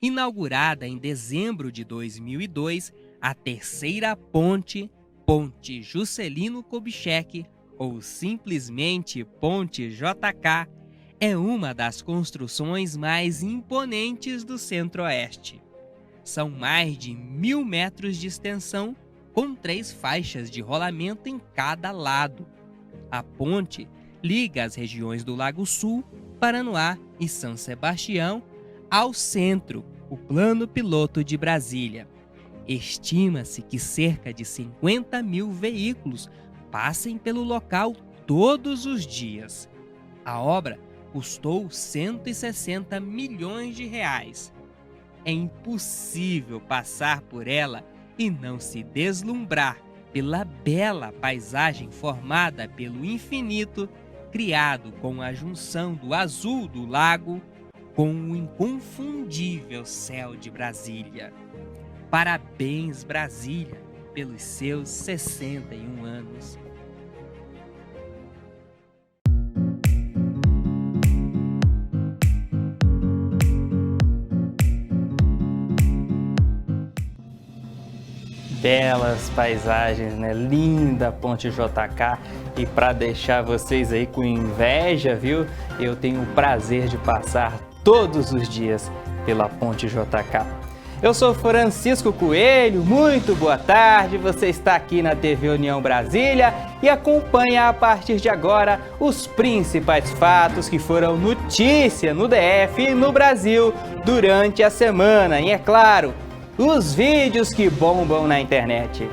Inaugurada em dezembro de 2002, a terceira ponte, Ponte Juscelino Kubitschek, ou simplesmente Ponte JK, é uma das construções mais imponentes do Centro-Oeste. São mais de 1.000 metros de extensão, com 3 faixas de rolamento em cada lado. A ponte liga as regiões do Lago Sul, Paranoá e São Sebastião ao centro, o plano piloto de Brasília. Estima-se que cerca de 50.000 veículos passem pelo local todos os dias. A obra custou 160 milhões de reais. É impossível passar por ela e não se deslumbrar pela bela paisagem formada pelo infinito, criado com a junção do azul do lago com o inconfundível céu de Brasília. Parabéns, Brasília, pelos seus 61 anos. Belas paisagens, né? Linda Ponte JK. E para deixar vocês aí com inveja, viu? Eu tenho o prazer de passar todos os dias pela Ponte JK. Eu sou Francisco Coelho, muito boa tarde. Você está aqui na TV União Brasília e acompanha a partir de agora os principais fatos que foram notícia no DF e no Brasil durante a semana. E é claro, os vídeos que bombam na internet.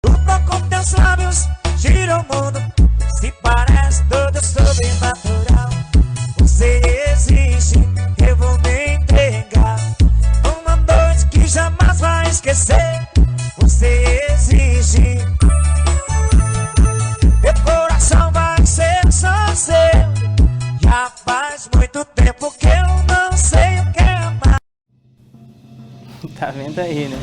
Com teus lábios gira o mundo, se parece todo sobrenatural. Você existe, eu vou me entregar. Uma noite que jamais vai esquecer. Você existe, meu coração vai ser só seu. Já faz muito tempo que eu não sei o que amar. Tá vendo aí, né?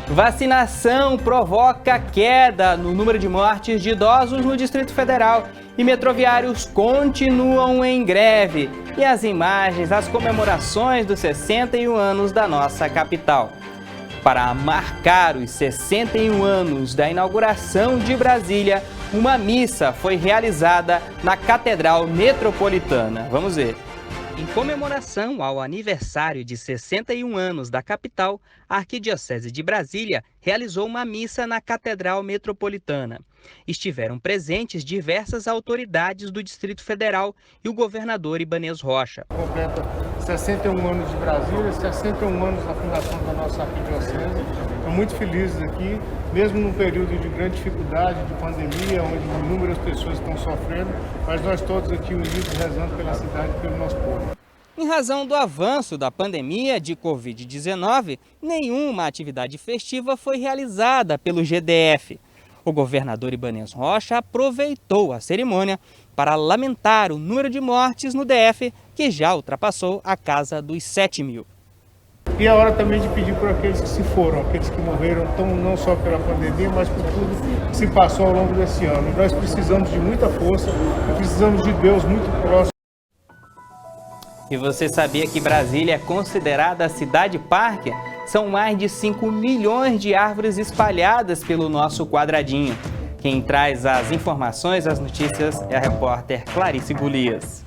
Vacinação provoca queda no número de mortes de idosos no Distrito Federal e metroviários continuam em greve. E as imagens, as comemorações dos 61 anos da nossa capital. Para marcar os 61 anos da inauguração de Brasília, uma missa foi realizada na Catedral Metropolitana. Vamos ver. Em comemoração ao aniversário de 61 anos da capital, a Arquidiocese de Brasília realizou uma missa na Catedral Metropolitana. Estiveram presentes diversas autoridades do Distrito Federal e o governador Ibanez Rocha. Completa 61 anos de Brasília, 61 anos da fundação da nossa Arquidiocese. Estou muito felizes aqui, mesmo num período de grande dificuldade, de pandemia, onde inúmeras pessoas estão sofrendo, mas nós todos aqui unidos rezando pela cidade e pelo nosso povo. Em razão do avanço da pandemia de Covid-19, nenhuma atividade festiva foi realizada pelo GDF. O governador Ibanez Rocha aproveitou a cerimônia para lamentar o número de mortes no DF, que já ultrapassou a casa dos 7.000. E é hora também de pedir por aqueles que se foram, aqueles que morreram, não só pela pandemia, mas por tudo que se passou ao longo desse ano. E nós precisamos de muita força, precisamos de Deus muito próximo. E você sabia que Brasília é considerada a cidade-parque? São mais de 5 milhões de árvores espalhadas pelo nosso quadradinho. Quem traz as informações, as notícias, é a repórter Clarice Golias.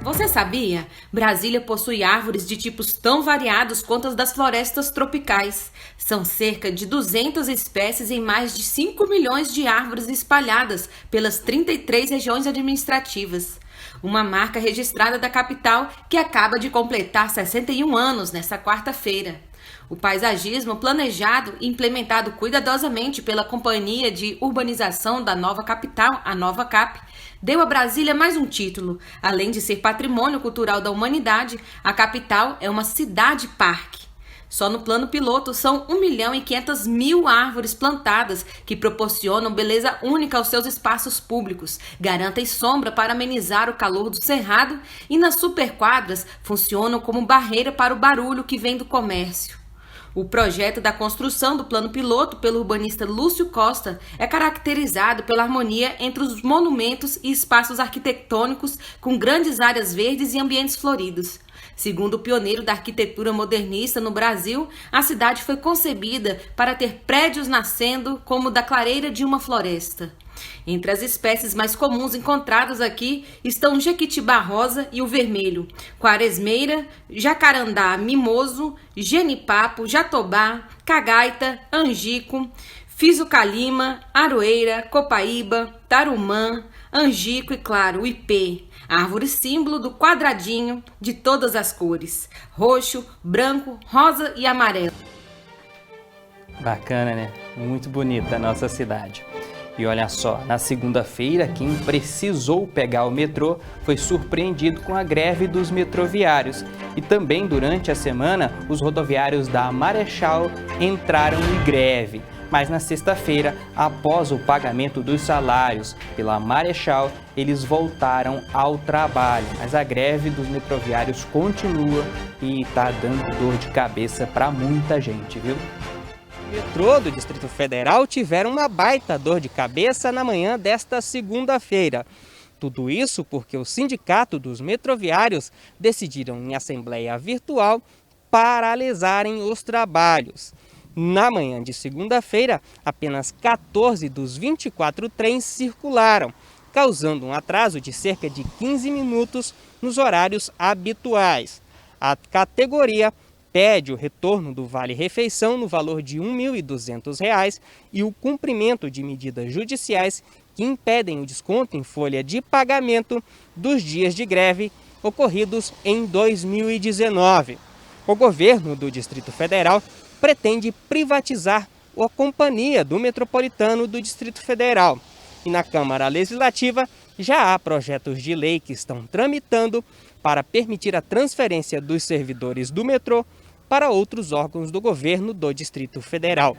Você sabia? Brasília possui árvores de tipos tão variados quanto as das florestas tropicais. São cerca de 200 espécies em mais de 5 milhões de árvores espalhadas pelas 33 regiões administrativas. Uma marca registrada da capital que acaba de completar 61 anos nesta quarta-feira. O paisagismo planejado e implementado cuidadosamente pela Companhia de Urbanização da Nova Capital, a Nova Cap, deu a Brasília mais um título. Além de ser patrimônio cultural da humanidade, a capital é uma cidade-parque. Só no plano piloto são 1.500.000 árvores plantadas que proporcionam beleza única aos seus espaços públicos, garantem sombra para amenizar o calor do cerrado e nas superquadras funcionam como barreira para o barulho que vem do comércio. O projeto da construção do plano piloto pelo urbanista Lúcio Costa é caracterizado pela harmonia entre os monumentos e espaços arquitetônicos com grandes áreas verdes e ambientes floridos. Segundo o pioneiro da arquitetura modernista no Brasil, a cidade foi concebida para ter prédios nascendo como da clareira de uma floresta. Entre as espécies mais comuns encontradas aqui estão o jequitibá rosa e o vermelho, quaresmeira, jacarandá mimoso, genipapo, jatobá, cagaita, angico, fisiocalima, aroeira, copaíba, tarumã, angico e, claro, o ipê, árvore símbolo do quadradinho de todas as cores, roxo, branco, rosa e amarelo. Bacana, né? Muito bonita a nossa cidade. E olha só, na segunda-feira, quem precisou pegar o metrô foi surpreendido com a greve dos metroviários. E também durante a semana, os rodoviários da Marechal entraram em greve. Mas na sexta-feira, após o pagamento dos salários pela Marechal, eles voltaram ao trabalho. Mas a greve dos metroviários continua e está dando dor de cabeça para muita gente, viu? O metrô do Distrito Federal tiveram uma baita dor de cabeça na manhã desta segunda-feira. Tudo isso porque o Sindicato dos Metroviários decidiram em assembleia virtual paralisarem os trabalhos. Na manhã de segunda-feira, apenas 14 dos 24 trens circularam, causando um atraso de cerca de 15 minutos nos horários habituais. A categoria pede o retorno do vale-refeição no valor de R$ 1.200 e o cumprimento de medidas judiciais que impedem o desconto em folha de pagamento dos dias de greve ocorridos em 2019. O governo do Distrito Federal pretende privatizar a Companhia do Metropolitano do Distrito Federal. E na Câmara Legislativa já há projetos de lei que estão tramitando para permitir a transferência dos servidores do metrô para outros órgãos do governo do Distrito Federal.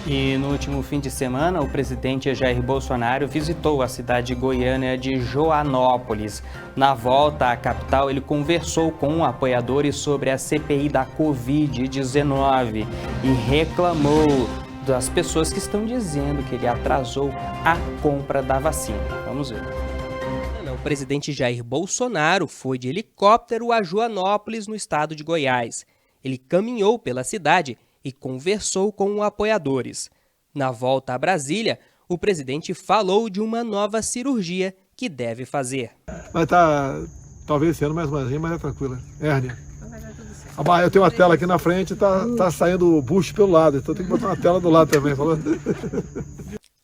E no último fim de semana, o presidente Jair Bolsonaro visitou a cidade goiana de Joanópolis. Na volta à capital, ele conversou com apoiadores sobre a CPI da Covid-19 e reclamou das pessoas que estão dizendo que ele atrasou a compra da vacina. Vamos ver. O presidente Jair Bolsonaro foi de helicóptero a Joanópolis, no estado de Goiás. Ele caminhou pela cidade e conversou com apoiadores. Na volta a Brasília, o presidente falou de uma nova cirurgia que deve fazer. Vai estar, talvez sendo mais umzinha, mas é tranquila. Hérnia. Eu tenho uma tela aqui na frente e tá saindo o bucho pelo lado, então tem que botar uma tela do lado também.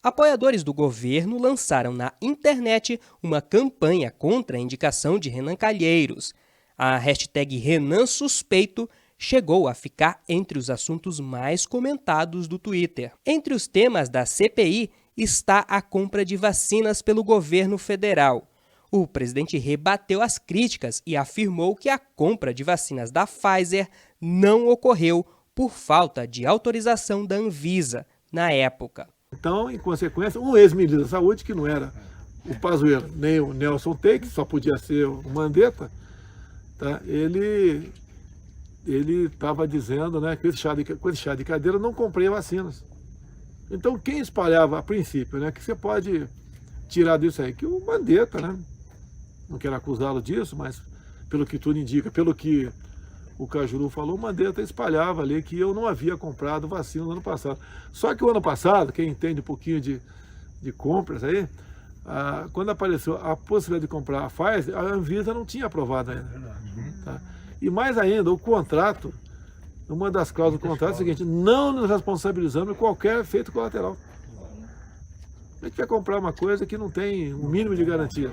Apoiadores do governo lançaram na internet uma campanha contra a indicação de Renan Calheiros. A hashtag Renan Suspeito chegou a ficar entre os assuntos mais comentados do Twitter. Entre os temas da CPI está a compra de vacinas pelo governo federal. O presidente rebateu as críticas e afirmou que a compra de vacinas da Pfizer não ocorreu por falta de autorização da Anvisa na época. Então, em consequência, um ex-ministro da Saúde, que não era o Pazuello nem o Nelson Teik, só podia ser o Mandetta, tá? Ele estava dizendo, né, que com esse chá de cadeira não comprei vacinas. Então, quem espalhava a princípio, né, que você pode tirar disso aí, que o Mandetta, né, não quero acusá-lo disso, mas pelo que tudo indica, pelo que o Cajuru falou, o Mandetta espalhava ali que eu não havia comprado vacina no ano passado. Só que o ano passado, quem entende um pouquinho de compras aí, quando apareceu a possibilidade de comprar a Pfizer, a Anvisa não tinha aprovado ainda. Tá? E mais ainda, o contrato, uma das cláusulas do contrato é o seguinte: não nos responsabilizamos por qualquer efeito colateral. A gente vai comprar uma coisa que não tem o mínimo de garantia.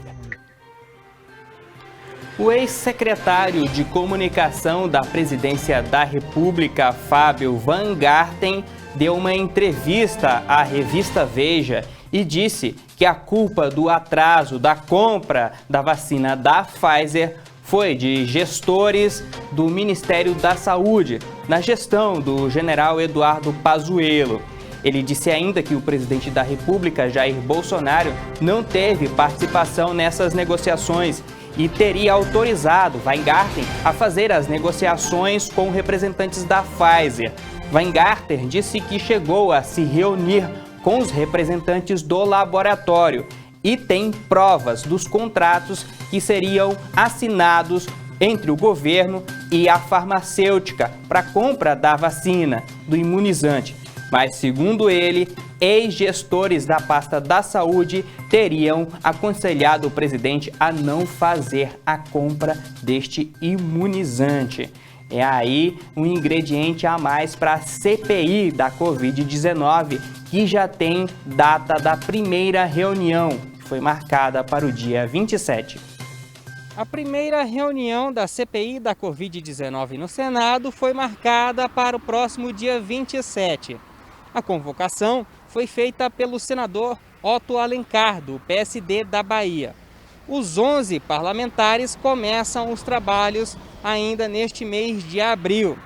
O ex-secretário de Comunicação da Presidência da República, Fábio Van Garten, deu uma entrevista à revista Veja e disse que a culpa do atraso da compra da vacina da Pfizer foi de gestores do Ministério da Saúde, na gestão do general Eduardo Pazuello. Ele disse ainda que o presidente da República, Jair Bolsonaro, não teve participação nessas negociações e teria autorizado Weingarten a fazer as negociações com representantes da Pfizer. Weingarten disse que chegou a se reunir com os representantes do laboratório e tem provas dos contratos que seriam assinados entre o governo e a farmacêutica para a compra da vacina, do imunizante. Mas, segundo ele, ex-gestores da pasta da saúde teriam aconselhado o presidente a não fazer a compra deste imunizante. É aí um ingrediente a mais para a CPI da Covid-19, que já tem data da primeira reunião, que foi marcada para o dia 27. A primeira reunião da CPI da Covid-19 no Senado foi marcada para o próximo dia 27. A convocação foi feita pelo senador Otto Alencar, do PSD da Bahia. Os 11 parlamentares começam os trabalhos ainda neste mês de abril.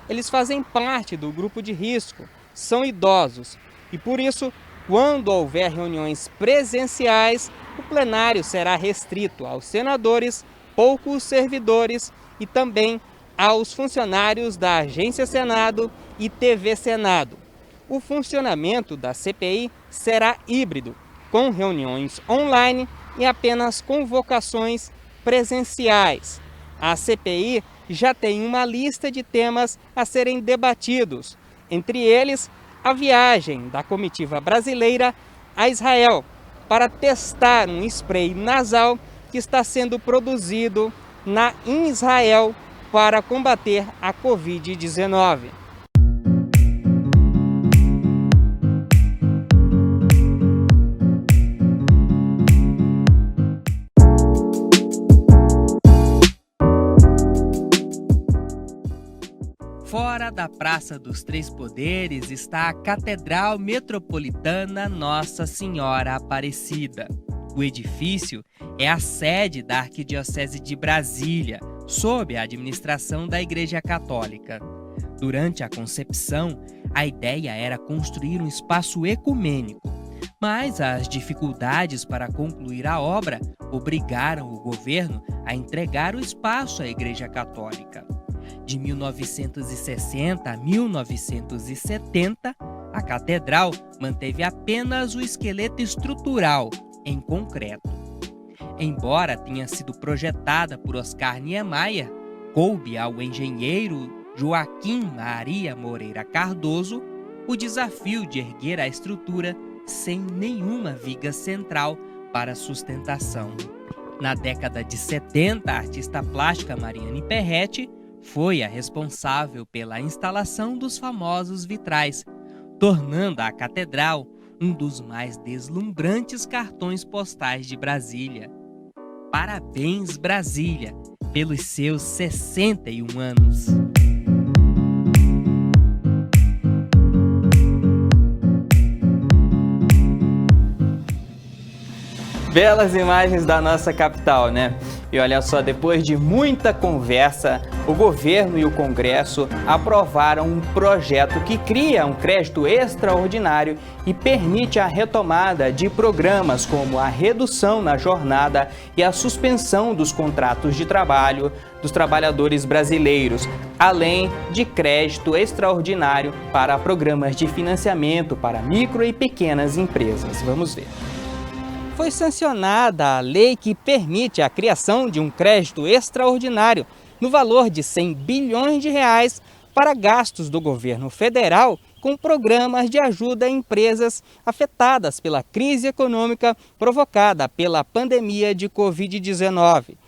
Eles fazem parte do grupo de risco, são idosos e, por isso, quando houver reuniões presenciais, o plenário será restrito aos senadores, poucos servidores e também aos funcionários da Agência Senado e TV Senado. O funcionamento da CPI será híbrido, com reuniões online e apenas convocações presenciais. A CPI já tem uma lista de temas a serem debatidos, entre eles a viagem da comitiva brasileira a Israel para testar um spray nasal que está sendo produzido em Israel para combater a Covid-19. Fora da Praça dos Três Poderes está a Catedral Metropolitana Nossa Senhora Aparecida. O edifício é a sede da Arquidiocese de Brasília, sob a administração da Igreja Católica. Durante a concepção, a ideia era construir um espaço ecumênico, mas as dificuldades para concluir a obra obrigaram o governo a entregar o espaço à Igreja Católica. De 1960 a 1970, a catedral manteve apenas o esqueleto estrutural, em concreto. Embora tenha sido projetada por Oscar Niemeyer, coube ao engenheiro Joaquim Maria Moreira Cardoso o desafio de erguer a estrutura sem nenhuma viga central para sustentação. Na década de 70, a artista plástica Mariane Perretti foi a responsável pela instalação dos famosos vitrais, tornando a catedral um dos mais deslumbrantes cartões postais de Brasília. Parabéns, Brasília, pelos seus 61 anos. Belas imagens da nossa capital, né? E olha só, depois de muita conversa, o governo e o Congresso aprovaram um projeto que cria um crédito extraordinário e permite a retomada de programas como a redução na jornada e a suspensão dos contratos de trabalho dos trabalhadores brasileiros, além de crédito extraordinário para programas de financiamento para micro e pequenas empresas. Vamos ver. Foi sancionada a lei que permite a criação de um crédito extraordinário no valor de 100 bilhões de reais para gastos do governo federal com programas de ajuda a empresas afetadas pela crise econômica provocada pela pandemia de Covid-19.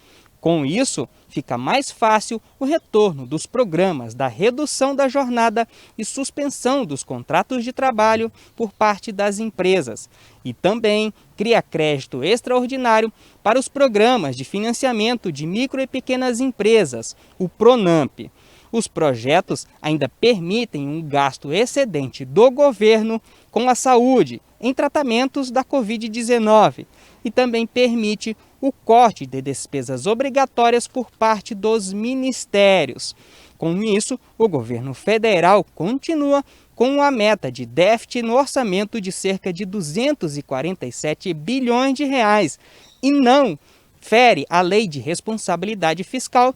Com isso, fica mais fácil o retorno dos programas da redução da jornada e suspensão dos contratos de trabalho por parte das empresas. E também cria crédito extraordinário para os programas de financiamento de micro e pequenas empresas, o PRONAMP. Os projetos ainda permitem um gasto excedente do governo com a saúde em tratamentos da Covid-19 e também permite o corte de despesas obrigatórias por parte dos ministérios. Com isso, o governo federal continua com a meta de déficit no orçamento de cerca de 247 bilhões de reais e não fere a Lei de Responsabilidade Fiscal.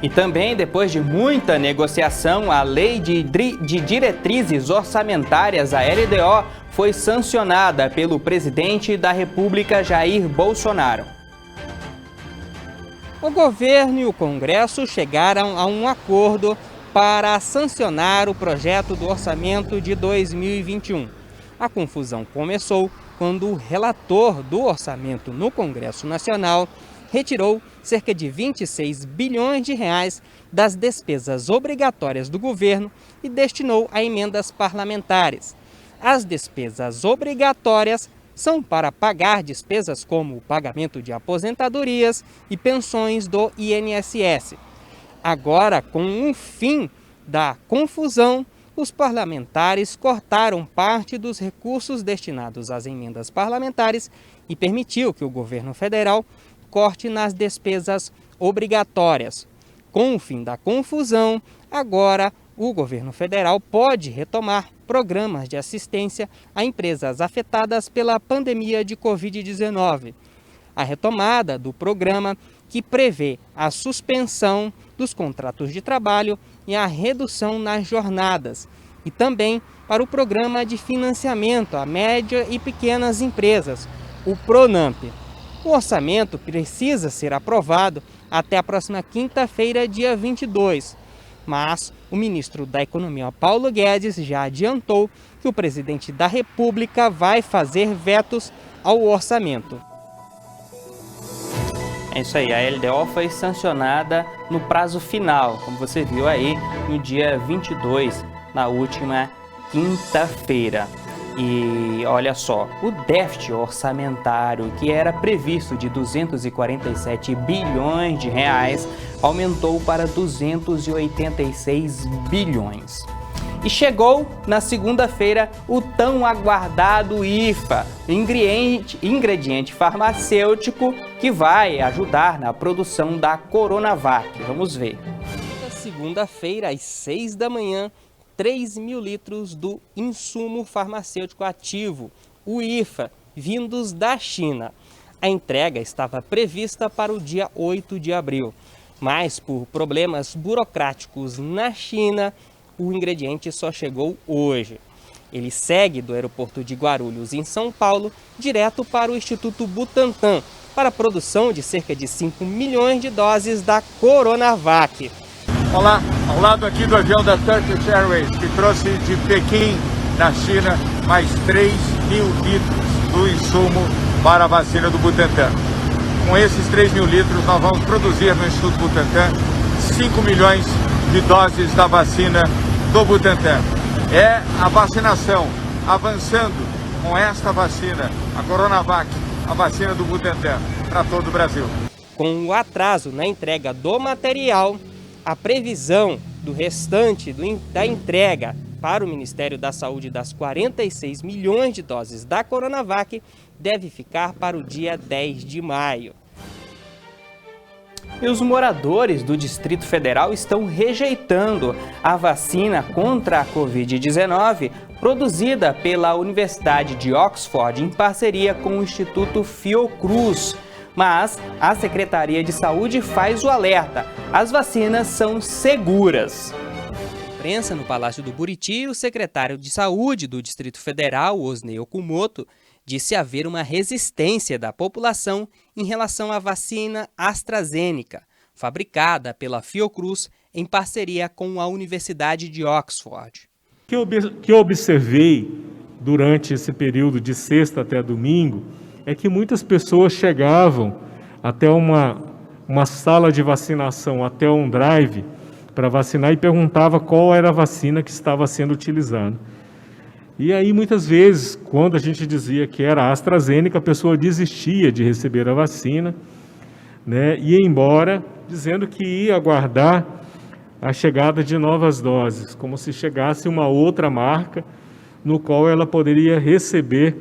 E também, depois de muita negociação, a Lei de Diretrizes Orçamentárias, a LDO, foi sancionada pelo presidente da República, Jair Bolsonaro. O governo e o Congresso chegaram a um acordo para sancionar o projeto do orçamento de 2021. A confusão começou quando o relator do orçamento no Congresso Nacional retirou cerca de 26 bilhões de reais das despesas obrigatórias do governo e destinou a emendas parlamentares. As despesas obrigatórias são para pagar despesas como o pagamento de aposentadorias e pensões do INSS. Agora, com o fim da confusão, os parlamentares cortaram parte dos recursos destinados às emendas parlamentares e permitiu que o governo federal corte nas despesas obrigatórias. Com o fim da confusão, agora o governo federal pode retomar programas de assistência a empresas afetadas pela pandemia de Covid-19. A retomada do programa, que prevê a suspensão dos contratos de trabalho e a redução nas jornadas, e também para o programa de financiamento a médias e pequenas empresas, o PRONAMP. O orçamento precisa ser aprovado até a próxima quinta-feira, dia 22. Mas o ministro da Economia, Paulo Guedes, já adiantou que o presidente da República vai fazer vetos ao orçamento. É isso aí, a LDO foi sancionada no prazo final, como você viu aí, no dia 22, na última quinta-feira. E olha só, o déficit orçamentário, que era previsto de 247 bilhões de reais, aumentou para 286 bilhões. E chegou na segunda-feira o tão aguardado IFA, ingrediente farmacêutico que vai ajudar na produção da Coronavac. Vamos ver. Na segunda-feira, às 6 da manhã, 3 mil litros do insumo farmacêutico ativo, o IFA, vindos da China. A entrega estava prevista para o dia 8 de abril, mas por problemas burocráticos na China, o ingrediente só chegou hoje. Ele segue do aeroporto de Guarulhos, em São Paulo, direto para o Instituto Butantan, para a produção de cerca de 5 milhões de doses da Coronavac. Olá, ao lado aqui do avião da Turkish Airways, que trouxe de Pequim, na China, mais 3 mil litros do insumo para a vacina do Butantan. Com esses 3 mil litros, nós vamos produzir no Instituto Butantan 5 milhões de doses da vacina do Butantan. É a vacinação avançando com esta vacina, a Coronavac, a vacina do Butantan, para todo o Brasil. Com o atraso na entrega do material, a previsão do restante da entrega para o Ministério da Saúde das 46 milhões de doses da Coronavac deve ficar para o dia 10 de maio. E os moradores do Distrito Federal estão rejeitando a vacina contra a Covid-19 produzida pela Universidade de Oxford em parceria com o Instituto Fiocruz. Mas a Secretaria de Saúde faz o alerta: as vacinas são seguras. Na imprensa no Palácio do Buriti, o secretário de Saúde do Distrito Federal, Osnei Okumoto, disse haver uma resistência da população em relação à vacina AstraZeneca, fabricada pela Fiocruz em parceria com a Universidade de Oxford. O que eu observei durante esse período de sexta até domingo é que muitas pessoas chegavam até uma sala de vacinação, até um drive para vacinar e perguntavam qual era a vacina que estava sendo utilizada. E aí, muitas vezes, quando a gente dizia que era a AstraZeneca, a pessoa desistia de receber a vacina, né, ia embora dizendo que ia aguardar a chegada de novas doses, como se chegasse uma outra marca no qual ela poderia receber,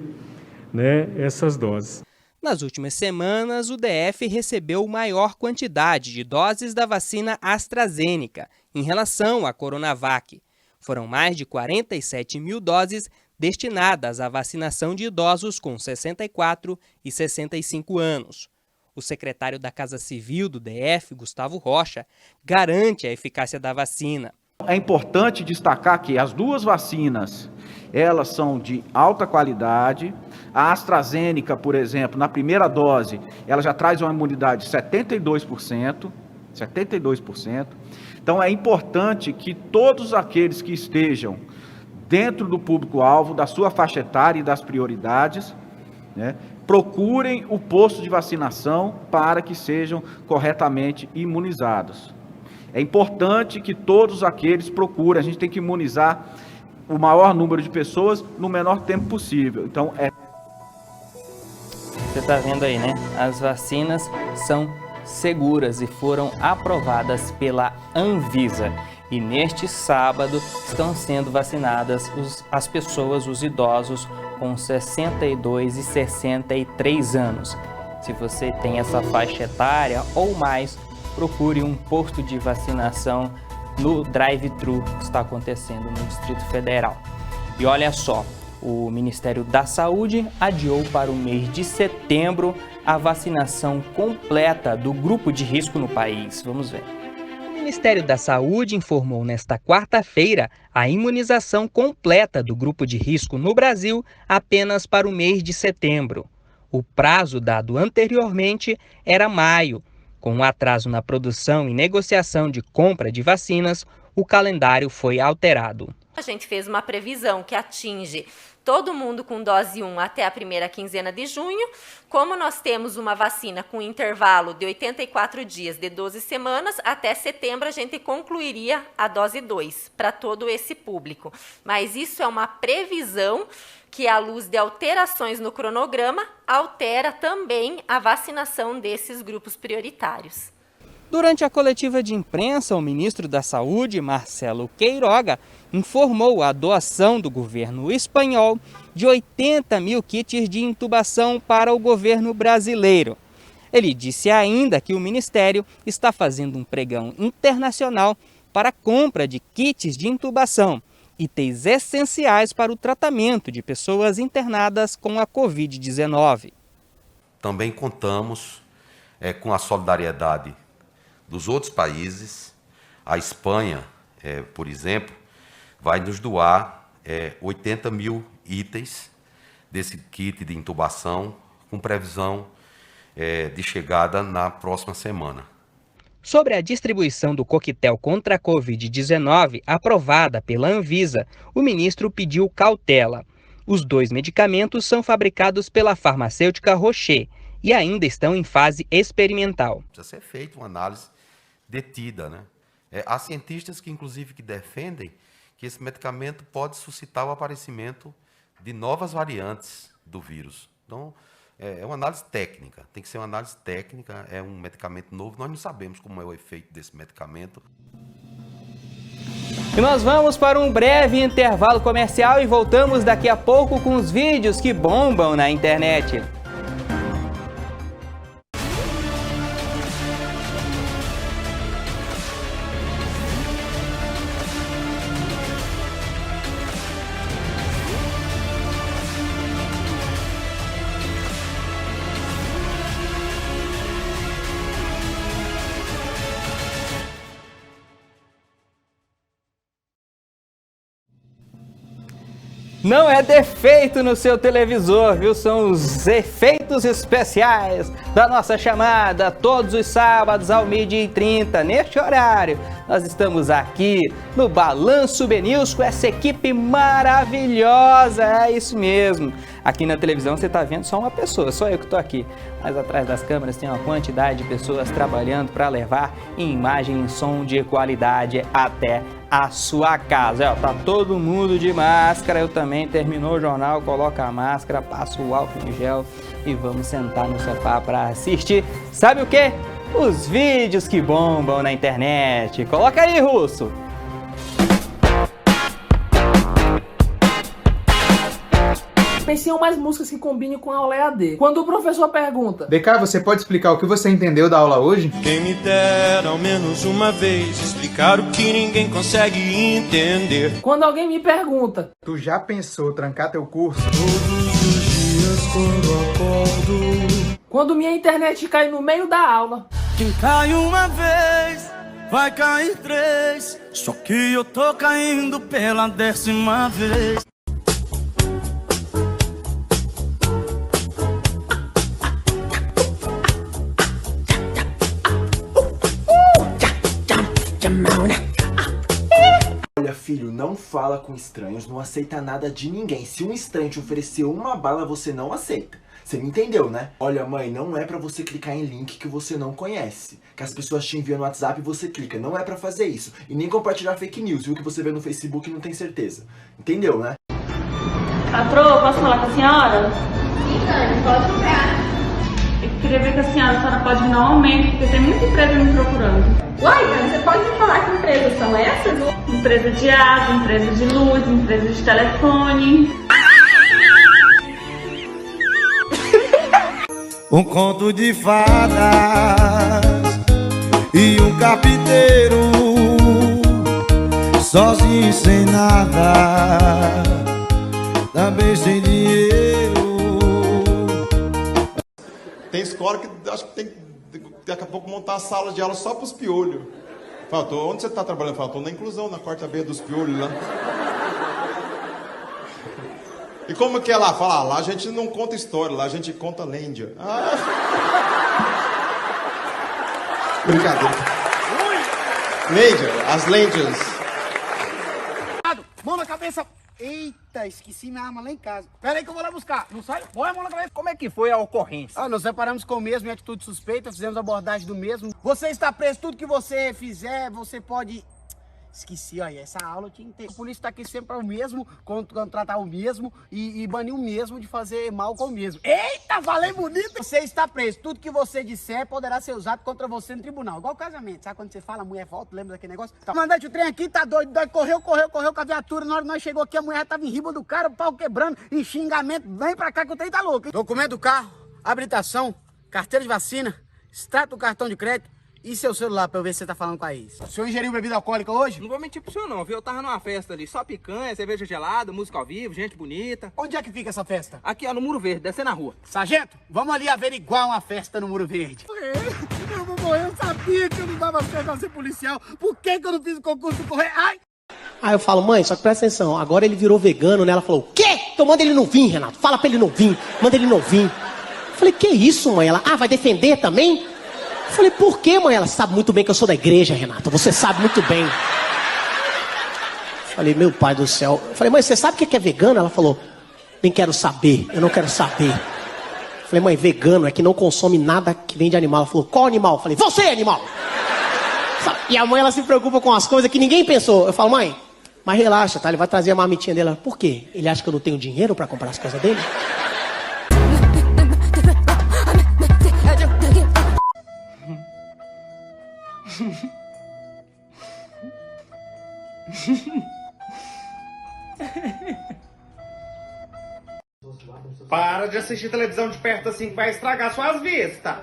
né, essas doses. Nas últimas semanas, o DF recebeu maior quantidade de doses da vacina AstraZeneca em relação à Coronavac. Foram mais de 47 mil doses destinadas à vacinação de idosos com 64 e 65 anos. O secretário da Casa Civil do DF, Gustavo Rocha, garante a eficácia da vacina. É importante destacar que as duas vacinas, elas são de alta qualidade. A AstraZeneca, por exemplo, na primeira dose, ela já traz uma imunidade de 72%. Então é importante que todos aqueles que estejam dentro do público-alvo, da sua faixa etária e das prioridades, né, procurem o posto de vacinação para que sejam corretamente imunizados. É importante que todos aqueles procurem, a gente tem que imunizar o maior número de pessoas no menor tempo possível. Então, Você está vendo aí, né? As vacinas são seguras e foram aprovadas pela Anvisa. E neste sábado estão sendo vacinadas as pessoas, os idosos com 62 e 63 anos. Se você tem essa faixa etária ou mais, procure um posto de vacinação no drive-thru que está acontecendo no Distrito Federal. E olha só, o Ministério da Saúde adiou para o mês de setembro a vacinação completa do grupo de risco no país. Vamos ver. O Ministério da Saúde informou nesta quarta-feira a imunização completa do grupo de risco no Brasil apenas para o mês de setembro. O prazo dado anteriormente era maio. Com um atraso na produção e negociação de compra de vacinas, o calendário foi alterado. A gente fez uma previsão que atinge todo mundo com dose 1 até a primeira quinzena de junho. Como nós temos uma vacina com intervalo de 84 dias, de 12 semanas, até setembro a gente concluiria a dose 2 para todo esse público. Mas isso é uma previsão que, à luz de alterações no cronograma, altera também a vacinação desses grupos prioritários. Durante a coletiva de imprensa, o ministro da Saúde, Marcelo Queiroga, informou a doação do governo espanhol de 80 mil kits de intubação para o governo brasileiro. Ele disse ainda que o Ministério está fazendo um pregão internacional para a compra de kits de intubação, itens essenciais para o tratamento de pessoas internadas com a Covid-19. Também contamos com a solidariedade dos outros países. A Espanha, por exemplo, vai nos doar 80 mil itens desse kit de intubação, com previsão de chegada na próxima semana. Sobre a distribuição do coquetel contra a Covid-19 aprovada pela Anvisa, o ministro pediu cautela. Os 2 medicamentos são fabricados pela farmacêutica Rocher e ainda estão em fase experimental. Precisa ser feita uma análise detida, né? Há cientistas que, inclusive, que defendem que esse medicamento pode suscitar o aparecimento de novas variantes do vírus. Então, é uma análise técnica, tem que ser uma análise técnica, é um medicamento novo, nós não sabemos como é o efeito desse medicamento. E nós vamos para um breve intervalo comercial e voltamos daqui a pouco com os vídeos que bombam na internet. Não é defeito no seu televisor, viu? São os efeitos especiais da nossa chamada todos os sábados ao 12h30. Neste horário, nós estamos aqui no Balanço BNews com essa equipe maravilhosa. É isso mesmo. Aqui na televisão você está vendo só uma pessoa, só eu que estou aqui. Mas atrás das câmeras tem uma quantidade de pessoas trabalhando para levar imagem e som de qualidade até a sua casa. Tá todo mundo de máscara, eu também. Terminou o jornal, coloca a máscara, passa o álcool em gel e vamos sentar no sofá para assistir. Sabe o quê? Os vídeos que bombam na internet. Coloca aí, Russo! Pensem mais músicas que combinem com a aula EAD. Quando o professor pergunta: DK, você pode explicar o que você entendeu da aula hoje? Quem me dera ao menos uma vez explicar o que ninguém consegue entender. Quando alguém me pergunta: Tu já pensou trancar teu curso? Todos os dias quando acordo. Quando minha internet cai no meio da aula. Quem cai uma vez, vai cair 3. Só que eu tô caindo pela 10ª vez. Olha, filho, não fala com estranhos, não aceita nada de ninguém. Se um estranho te oferecer uma bala, você não aceita. Você me entendeu, né? Olha, mãe, não é pra você clicar em link que você não conhece. Que as pessoas te enviam no WhatsApp e você clica. Não é pra fazer isso. E nem compartilhar fake news, viu? Que você vê no Facebook e não tem certeza. Entendeu, né? Patroa, posso falar com a senhora? Sim, Dani, pode entrar. Eu queria ver com a senhora pode vir normalmente, porque tem muita empresa me procurando. Uai, Dani, você pode me falar que empresas são essas? Empresa de água, empresa de luz, empresa de telefone. Um conto de fadas e um carpinteiro sozinho sem nada, também sem dinheiro. Tem escola que acho que tem daqui a pouco montar uma sala de aula só para os piolhos. Fala, onde você está trabalhando? Fala, estou na inclusão, na quarta B dos piolhos lá. E como que é lá? Fala, lá a gente não conta história, lá a gente conta lenda. Ah. Brincadeira. Lenda, as lendas. Mão na cabeça. Eita, esqueci minha arma lá em casa. Pera aí que eu vou lá buscar. Não sai? Põe a mão na cabeça. Como é que foi a ocorrência? Nos separamos com o mesmo em atitude suspeita, fizemos a abordagem do mesmo. Você está preso, tudo que você fizer, você pode... Esqueci, olha, essa aula eu tinha entendido. A polícia tá aqui sempre para o mesmo, contratar o mesmo e banir o mesmo de fazer mal com o mesmo. Eita, falei bonito! Você está preso. Tudo que você disser poderá ser usado contra você no tribunal. Igual casamento. Sabe quando você fala, a mulher volta, lembra daquele negócio? Tá. Mandante, o trem aqui tá doido, correu com a viatura. Na hora que nós chegou aqui, a mulher tava em riba do cara, o pau quebrando, em xingamento. Vem pra cá que o trem tá louco. Hein? Documento do carro, habilitação, carteira de vacina, extrato do cartão de crédito. E seu celular pra eu ver se você tá falando com a ex? O senhor ingeriu bebida alcoólica hoje? Não vou mentir pro senhor não, viu? Eu tava numa festa ali, só picanha, cerveja gelada, música ao vivo, gente bonita. Onde é que fica essa festa? Aqui, ó, no Muro Verde, descendo na rua. Sargento, vamos ali averiguar uma festa no Muro Verde. Eu vou morrer, eu sabia que eu não dava certo a ser policial. Por que eu não fiz o concurso correr? Ai! Aí eu falo, mãe, só que presta atenção, agora ele virou vegano, né? Ela falou, o quê? Então manda ele não vir, Renato. Fala pra ele não vir, manda ele não vir. Eu falei, que isso, mãe? Ela, vai defender também? Eu falei, por quê, mãe? Ela sabe muito bem que eu sou da igreja, Renato. Você sabe muito bem. Eu falei, meu pai do céu. Eu falei, mãe, você sabe o que é vegano? Ela falou, nem quero saber, eu não quero saber. Eu falei, mãe, vegano é que não consome nada que vem de animal. Ela falou, qual animal? Eu falei, você, animal! E a mãe, ela se preocupa com as coisas que ninguém pensou. Eu falo, mãe, mas relaxa, tá? Ele vai trazer a marmitinha dele. Ela, por quê? Ele acha que eu não tenho dinheiro pra comprar as coisas dele? Para de assistir televisão de perto assim que vai estragar suas vistas.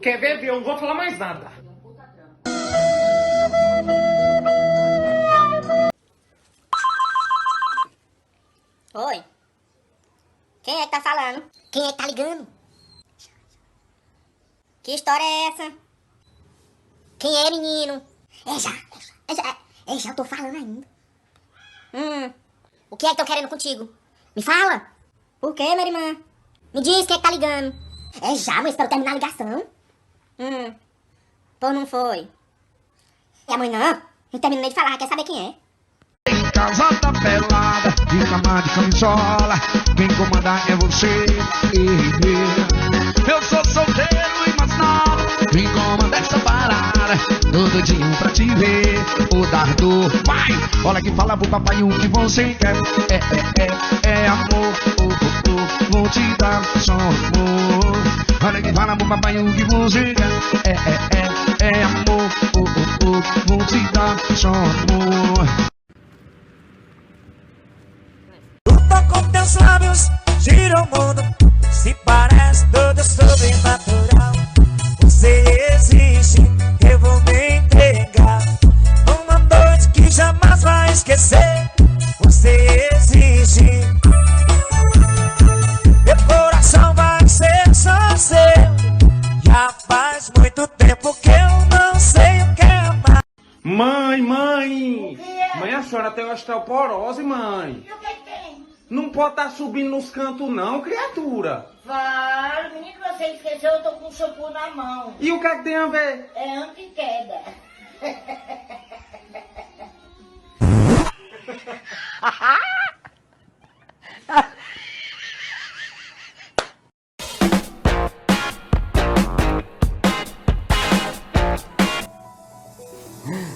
Quer ver? Eu não vou falar mais nada. Oi. Quem é que tá falando? Quem é que tá ligando? Que história é essa? Quem é, menino? Já eu tô falando ainda. O que é que estão querendo contigo? Me fala. Por quê, minha irmã? Me diz quem é que tá ligando. Mas espero terminar a ligação. Pô, não foi. E amanhã? Não terminei de falar, quer saber quem é? Em casa tá pelada, de cama de camisola, quem comanda é você. Eu sou solteiro e mais nada, quem comanda essa parada, todo dia pra te ver, o dardo. Vai, olha que fala pro papai o que você quer. É amor, vou te dar só amor. Olha que fala pro papai o que você quer. É amor, vou te dar só amor. Com teus lábios gira o mundo, se parece tudo sobrenatural. Você existe, eu vou me entregar. Uma noite que jamais vai esquecer. Você existe, meu coração vai ser só seu. Já faz muito tempo que eu não sei o que é amar. Mãe! Mãe, a senhora tem osteoporose, mãe. E o que tem? Não pode estar subindo nos cantos não, criatura. Vai, menino, você esqueceu, eu tô com o shampoo na mão. E o que é que tem a ver? É anti-queda.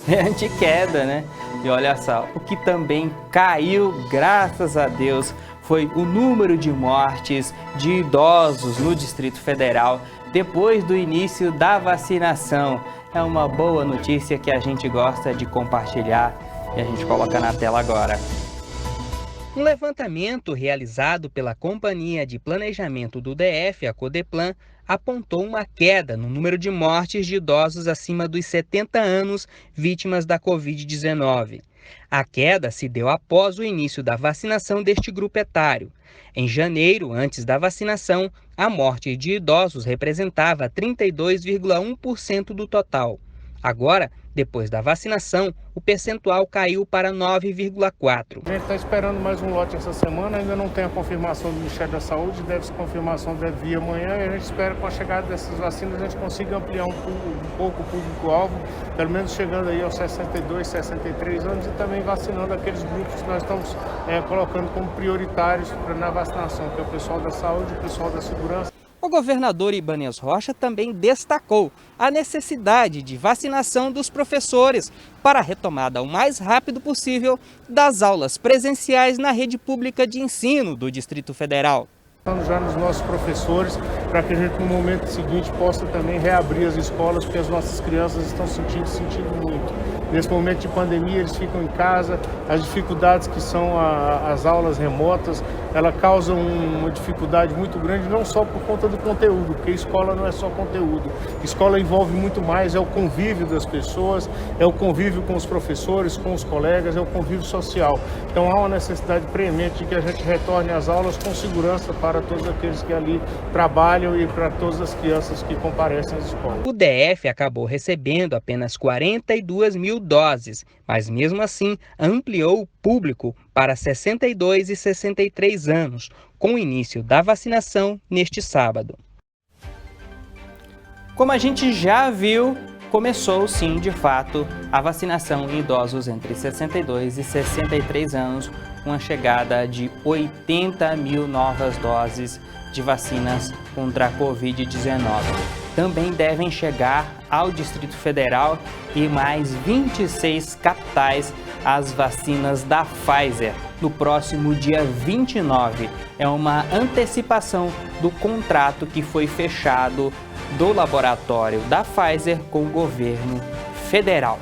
É anti-queda, né? E olha só, o que também caiu, graças a Deus, foi o número de mortes de idosos no Distrito Federal depois do início da vacinação. É uma boa notícia que a gente gosta de compartilhar e a gente coloca na tela agora. Um levantamento realizado pela Companhia de Planejamento do DF, a Codeplan, apontou uma queda no número de mortes de idosos acima dos 70 anos vítimas da Covid-19. A queda se deu após o início da vacinação deste grupo etário. Em janeiro, antes da vacinação, a morte de idosos representava 32,1% do total. Agora, depois da vacinação, o percentual caiu para 9,4%. A gente está esperando mais um lote essa semana, ainda não tem a confirmação do Ministério da Saúde, a confirmação deve vir amanhã e a gente espera que com a chegada dessas vacinas a gente consiga ampliar um pouco o público-alvo, pelo menos chegando aí aos 62, 63 anos e também vacinando aqueles grupos que nós estamos colocando como prioritários na vacinação, que é o pessoal da saúde e o pessoal da segurança. O governador Ibanez Rocha também destacou a necessidade de vacinação dos professores para a retomada o mais rápido possível das aulas presenciais na rede pública de ensino do Distrito Federal. Estamos já nos nossos professores para que a gente no momento seguinte possa também reabrir as escolas, porque as nossas crianças estão sentindo muito. Nesse momento de pandemia eles ficam em casa, as dificuldades que são as aulas remotas, ela causa uma dificuldade muito grande, não só por conta do conteúdo, porque escola não é só conteúdo. Escola envolve muito mais, é o convívio das pessoas, é o convívio com os professores, com os colegas, é o convívio social. Então há uma necessidade premente de que a gente retorne às aulas com segurança para todos aqueles que ali trabalham e para todas as crianças que comparecem às escolas. O DF acabou recebendo apenas 42 mil doses, mas mesmo assim ampliou o público para 62 e 63 anos, com o início da vacinação neste sábado. Como a gente já viu, começou sim, de fato, a vacinação em idosos entre 62 e 63 anos, com a chegada de 80 mil novas doses de vacinas contra a Covid-19. Também devem chegar ao Distrito Federal e mais 26 capitais as vacinas da Pfizer no próximo dia 29. É uma antecipação do contrato que foi fechado do laboratório da Pfizer com o governo federal.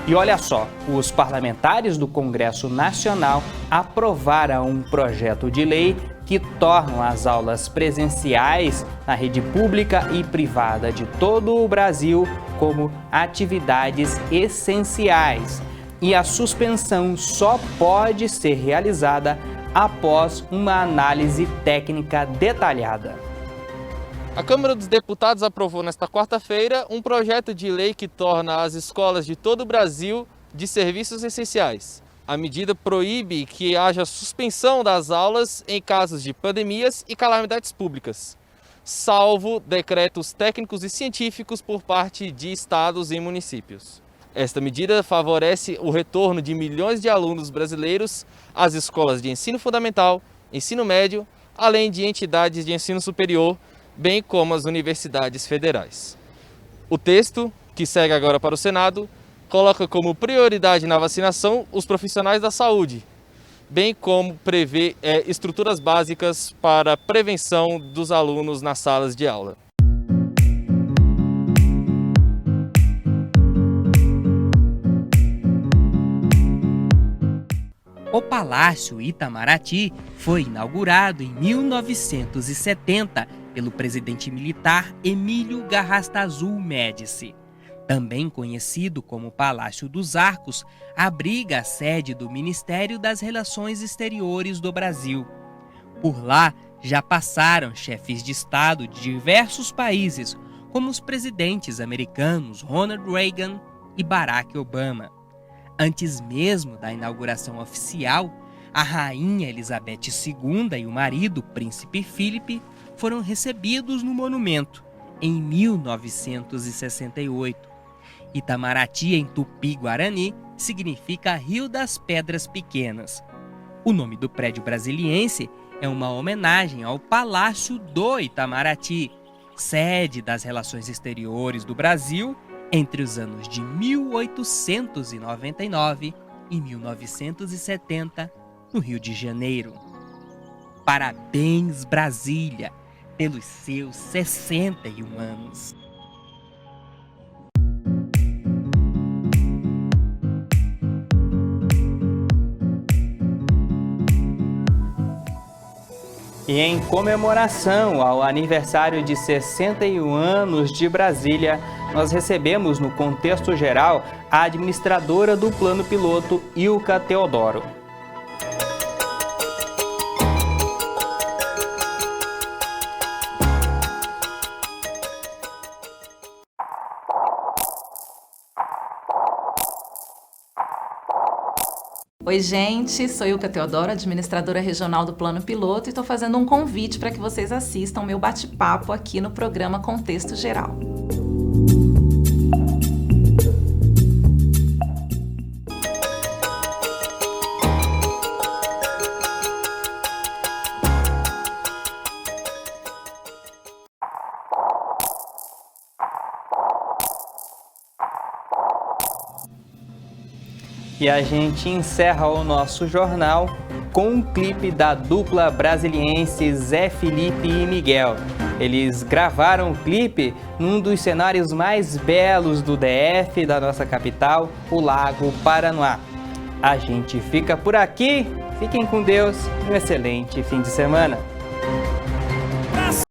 E olha só, os parlamentares do Congresso Nacional aprovaram um projeto de lei que tornam as aulas presenciais na rede pública e privada de todo o Brasil como atividades essenciais. E a suspensão só pode ser realizada após uma análise técnica detalhada. A Câmara dos Deputados aprovou nesta quarta-feira um projeto de lei que torna as escolas de todo o Brasil de serviços essenciais. A medida proíbe que haja suspensão das aulas em casos de pandemias e calamidades públicas, salvo decretos técnicos e científicos por parte de estados e municípios. Esta medida favorece o retorno de milhões de alunos brasileiros às escolas de ensino fundamental, ensino médio, além de entidades de ensino superior, bem como as universidades federais. O texto, que segue agora para o Senado, coloca como prioridade na vacinação os profissionais da saúde, bem como prevê estruturas básicas para a prevenção dos alunos nas salas de aula. O Palácio Itamaraty foi inaugurado em 1970 pelo presidente militar Emílio Garrastazu Médici. Também conhecido como Palácio dos Arcos, abriga a sede do Ministério das Relações Exteriores do Brasil. Por lá já passaram chefes de Estado de diversos países, como os presidentes americanos Ronald Reagan e Barack Obama. Antes mesmo da inauguração oficial, a rainha Elizabeth II e o marido, príncipe Philip, foram recebidos no monumento em 1968. Itamaraty, em Tupi-Guarani, significa Rio das Pedras Pequenas. O nome do prédio brasiliense é uma homenagem ao Palácio do Itamaraty, sede das Relações Exteriores do Brasil entre os anos de 1899 e 1970, no Rio de Janeiro. Parabéns, Brasília, pelos seus 61 anos. E em comemoração ao aniversário de 61 anos de Brasília, nós recebemos no contexto geral a administradora do Plano Piloto, Ilka Teodoro. Oi gente, sou Ilka Teodoro, administradora regional do Plano Piloto, e estou fazendo um convite para que vocês assistam meu bate-papo aqui no programa Contexto Geral. E a gente encerra o nosso jornal com um clipe da dupla brasiliense Zé Felipe e Miguel. Eles gravaram o clipe num dos cenários mais belos do DF, da nossa capital, o Lago Paranoá. A gente fica por aqui, fiquem com Deus e um excelente fim de semana.